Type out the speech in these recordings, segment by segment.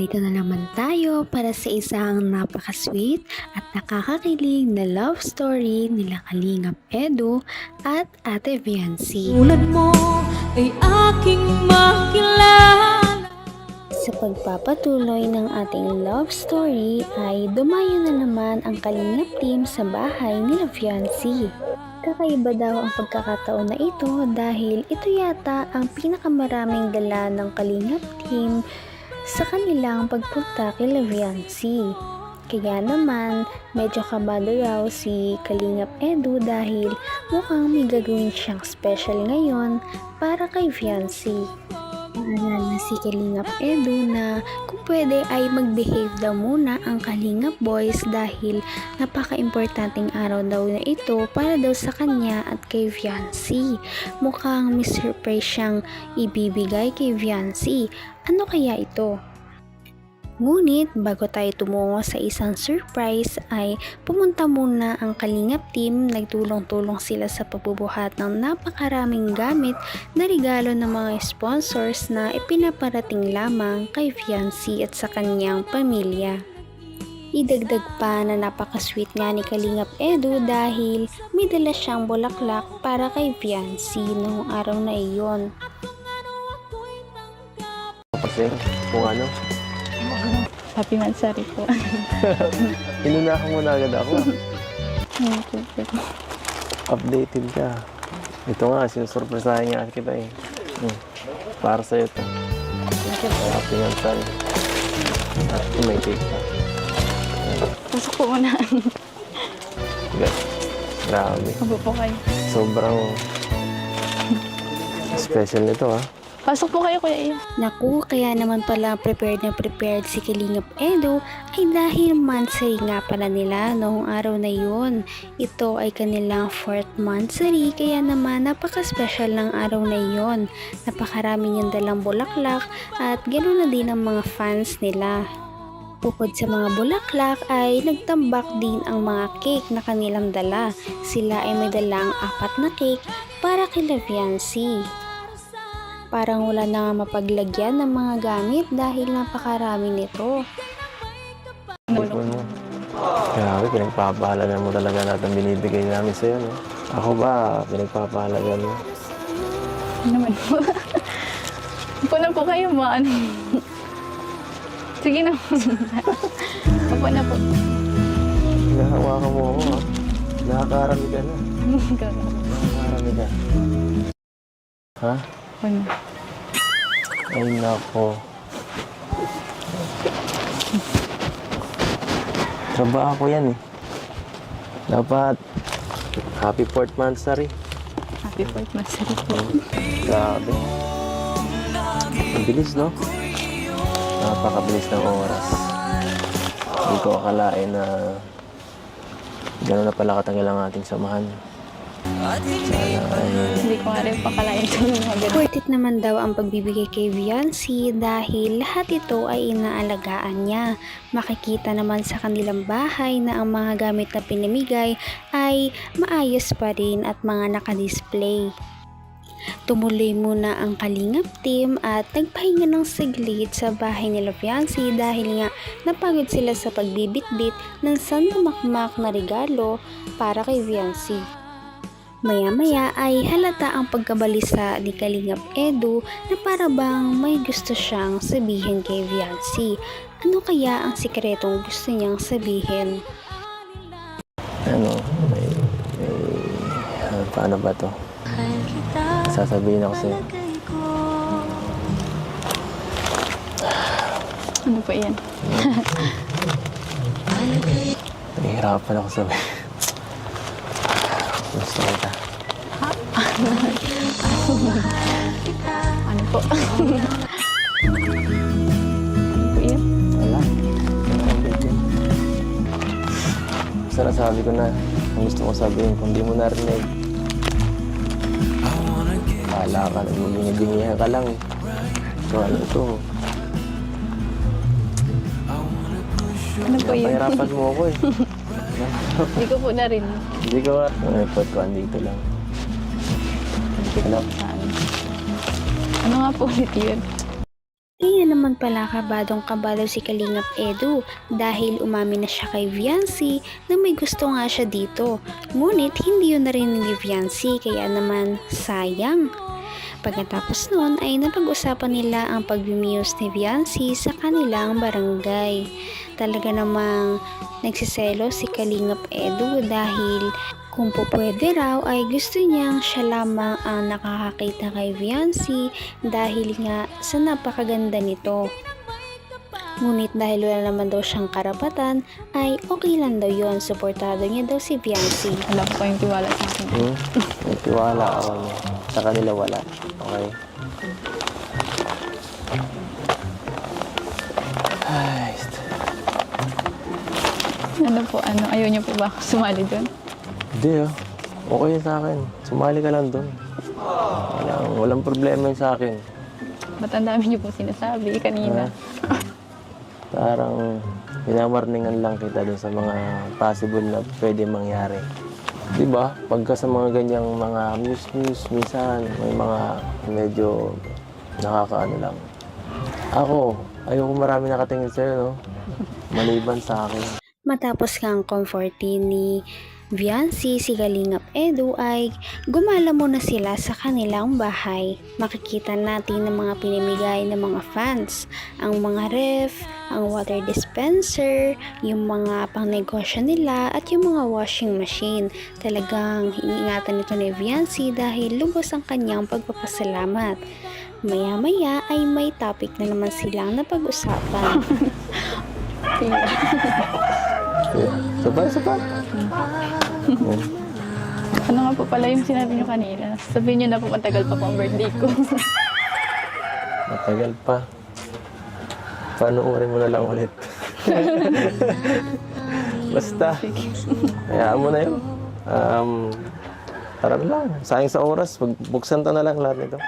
Narito na naman tayo para sa isang napaka-sweet at nakakakilig na love story nila Kalingap Edu at Ate Viancy. Tulad mo ay aking makilala. Sa pagpapatuloy ng ating love story ay dumayo na naman ang Kalingap team sa bahay nila Viancy. Kakaiba daw ang pagkakataon na ito dahil ito yata ang pinakamaraming dala ng Kalingap team sa kanilang pagpunta kay Viancy. Kaya naman, medyo kabado raw si Kalingap Edu dahil mukhang may gagawin siyang special ngayon para kay Viancy. Naalala si Kalingap Edu na kung pwede ay mag-behave daw muna ang Kalingap Boys dahil napaka-importanting araw daw na ito para daw sa kanya at kay Viancy. Mukhang may surprise siyang ibibigay kay Viancy. Ano kaya ito? Ngunit bago tayo tumungo sa isang surprise ay pumunta muna ang Kalingap team, nagtulong-tulong sila sa pagbubuhat ng napakaraming gamit na regalo ng mga sponsors na ipinaparating lamang kay Viancy at sa kanyang pamilya. Idagdag pa na napaka-sweet nga ni Kalingap Edu dahil may dala siyang bulaklak para kay Viancy noong araw na iyon. Kasi kung ano, Happy Mansari po. inunahan mo na agad ako. Updated ka. Ito nga, sinusurpresahin nga kita eh. Para sa'yo ito. Happy Mansari. At may cake pa. Pasok po muna. Grabe. Abo po kayo. Sobrang special nito ha. Pasok po kayo, Kuya Ian. Naku, kaya naman pala prepared na prepared si Kalingap Edu ay dahil monthsary nga pala nila noong araw na yun. Ito ay kanilang 4th monthsary kaya naman napaka-special ng araw na yun. Napakarami niyang dalang bulaklak at ganoon na din ang mga fans nila. Bukod sa mga bulaklak ay nagtambak din ang mga cake na kanilang dala. Sila ay may dalang 4 na cake para kay Viancy. Parang wala na nga mapaglagyan ng mga gamit dahil napakarami nito. Cellphone mo. Grabe, pinagpapahalagan mo talaga lahat ng binibigay namin sa'yo, no? Ako ba, pinagpapahalagan mo? Ano naman po? Upo na po kayo, ano. Sige na po. Upo na po. Hinahawakan mo ako, ha? Nakakarami ka na. Nakakarami ka. Ha? Ano? Ay, nako. Trabaho ko yan eh. Dapat happy 4th monthsary. Happy 4th Mansari po. Grabe. Ang bilis, no? Napakabilis ng oras. Hindi ko akalain na gano'n na pala katagal ang ating samahan. Sana ay... Hindi ko nga rin pakalain ito ng mga ganun. Worth it naman daw ang pagbibigay kay Viancy dahil lahat ito ay inaalagaan niya. Makikita naman sa kanilang bahay na ang mga gamit na pinamigay ay maayos pa rin at mga nakadisplay. Tumuloy muna ang Kalingap team at nagpahinga ng saglit sa bahay nila Viancy dahil nga napagod sila sa pagbibitbit ng sandamakmak na regalo para kay Viancy. Maya-maya ay halata ang pagkabalisa ni Kalingap Edu na para bang may gusto siyang sabihin kay Viancy. Ano kaya ang sikretong gusto niyang sabihin? Paano ba to? Sasabihin ako sa'yo. Ano po yan? Nahihirapan ako sabihin. Gusto kita. Ano po? Ano po yan? Wala. Basta nasabi ko na ang gusto kong sabihin kung di mo narinig. Kala ka, nagmumingid-bingihan ka lang eh. So ano ito? Ano po yun? Pahirapan mo ako eh. Hindi ko po na rin. Hindi ko nga. Ang report ko, andito lang. Ano? Ano nga po ulit yun? Kaya naman naman pala kabadong-kabado si Kalingap Edu dahil umamin na siya kay Viancy na may gusto nga siya dito. Ngunit hindi yun narinig ni Viancy kaya naman sayang. Pagkatapos nun ay napag-usapan nila ang pag-muse ni Viancy sa kanilang barangay. Talaga namang nagsiselo si Kalingap Edu dahil kung po pwede raw ay gusto niyang siya lamang ang nakakakita kay Viancy dahil nga sa napakaganda nito. Ngunit dahil wala naman daw siyang karapatan ay okay lang daw yon, suportado niya daw si Viancy. Wala po kayong tiwala sa akin. May tiwala ako niya. Sa kanila wala. Okay? Ay, Ano po, ayaw niyo po ba ako sumali doon? hindi okay sa akin. Sumali ka lang doon. Walang problema yun sa akin. Ba't ang dami niyo po sinasabi kanina? Parang minamarningan lang kita dun sa mga possible na pwede mangyari. Diba? Pagka sa mga ganyang mga muse, minsan may mga medyo nakakaano lang. Ako, ayoko marami nakatingin sa'yo, no? Maliban sa akin. Matapos kang comfortin ni Viancy, si Kalingap Edu ay gumala muna sila sa kanilang bahay. Makikita natin ng mga pinamigay ng mga fans, ang mga ref, ang water dispenser, yung mga pangnegosyo nila at yung mga washing machine. Talagang iniingatan nito ni Viancy dahil lubos ang kanyang pagpapasalamat. Maya-maya ay may topic na naman silang napag-usapan. Sapat. Ano nga po pala yung sinabi niyo kanina? Sabihin niyo na po matagal pa po ang birthday ko. Matagal pa. Panoorin mo na lang ulit. Basta. Hayaan mo na yun. Tara na lang. Sayang sa oras. Buksan ta na lang lahat nito.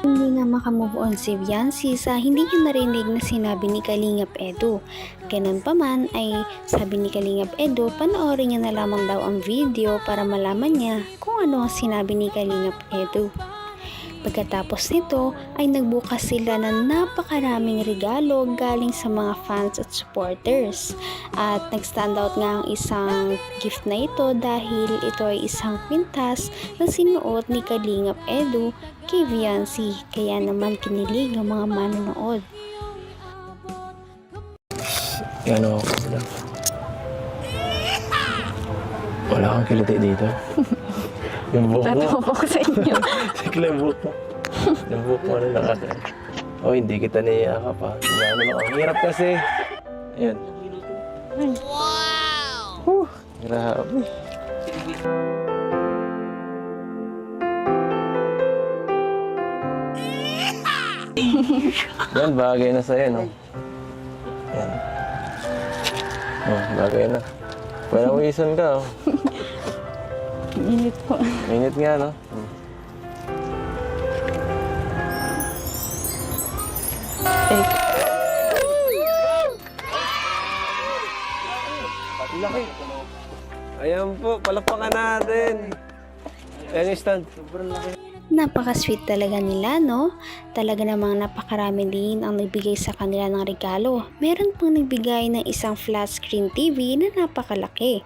Hindi nga makamove on si Viancy sa hindi niya narinig na sinabi ni Kalingap Edu. Ganun pa man ay sabi ni Kalingap Edu, panoorin niya na lamang daw ang video para malaman niya kung ano ang sinabi ni Kalingap Edu. Pagkatapos nito ay nagbukas sila ng napakaraming regalo galing sa mga fans at supporters. At nag-stand out nga ang isang gift na ito dahil ito ay isang kwintas na sinuot ni Kalingap Edu kay Viancy. Kaya naman kinilig ang mga manonood. Yan ako sila. Wala kang kiliti dito. Yung buhok mo. Tatawa po ako sa inyo. Sikla yung buhok mo. Yung buhok mo na nakasa. Oh, hindi kita niyayakap pa. Ano lang. Ang hirap kasi. Ayan. Wow! Grabe. Yan, bagay na sa'yo, no? Yan. Oh, bagay na. Panawisan ka, oh. Init po. Init nga, no? Take. Laki. Ayan po, palakpakan natin. Ayan yung stand. Sobrang laki. Napaka-sweet talaga nila, no? Talaga namang napakarami din ang nagbigay sa kanila ng regalo. Meron pang nagbigay ng isang flat screen TV na napakalaki.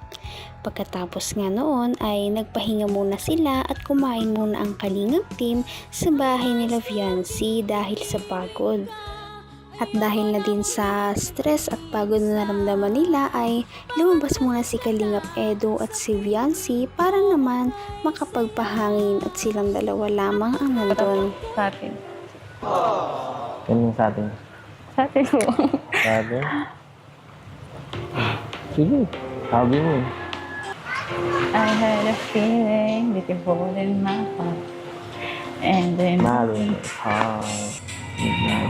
Pagkatapos nga noon ay nagpahinga muna sila at kumain muna ang Kalingap team sa bahay nila Viancy dahil sa pagod. At dahil na din sa stress at pagod na naramdaman nila ay lumabas muna si Kalingap Edu at si Viancy para naman makapagpahangin at silang dalawa lamang ang nandun. Sa atin. Yan yung sa atin. Sa atin po. Sa atin? Sige, sabi mo. I had a feeling that you hold in my heart. And then Malin, heart.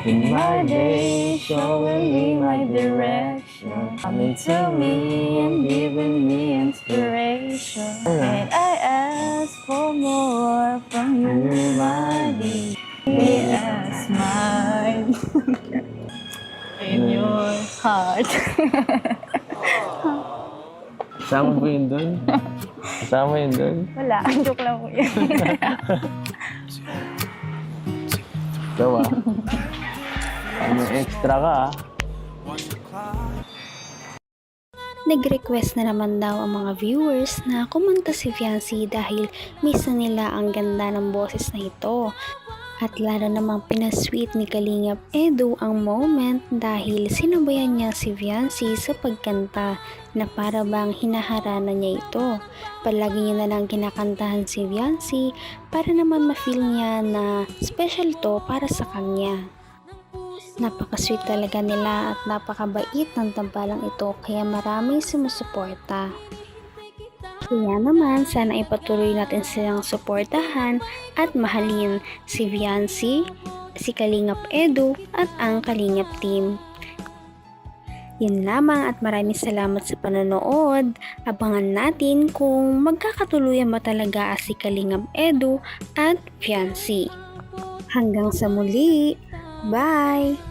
in my day, showing me my direction, coming to me and giving me inspiration. And I ask for more from you, my dear. Be a smile in your heart. Kasama ba yun doon? Kasama yun doon? Wala, joke lang po yan. Gawa. Ano extra ka ah. Nag-request na naman daw ang mga viewers na kumanta si Fiancé dahil miss na nila ang ganda ng boses na ito. At lalo namang pinasweet ni Kalingap Edu ang moment dahil sinabayan niya si Fiancé sa pagkanta na para bang hinaharana niya ito. Palagi niya na lang kinakantahan si Fiancé para naman ma-feel niya na special to para sa kanya. Napaka-sweet talaga nila at napakabait ng tambalang ito kaya maraming sumusuporta. Kaya naman sana ipatuloy natin silang suportahan at mahalin si Fiancé, si Kalingap Edu at ang Kalingap team. Yun lamang at maraming salamat sa panonood. Abangan natin kung magkakatuluyan ba talaga si Kalingap Edu at Fiancé. Hanggang sa muli! Bye!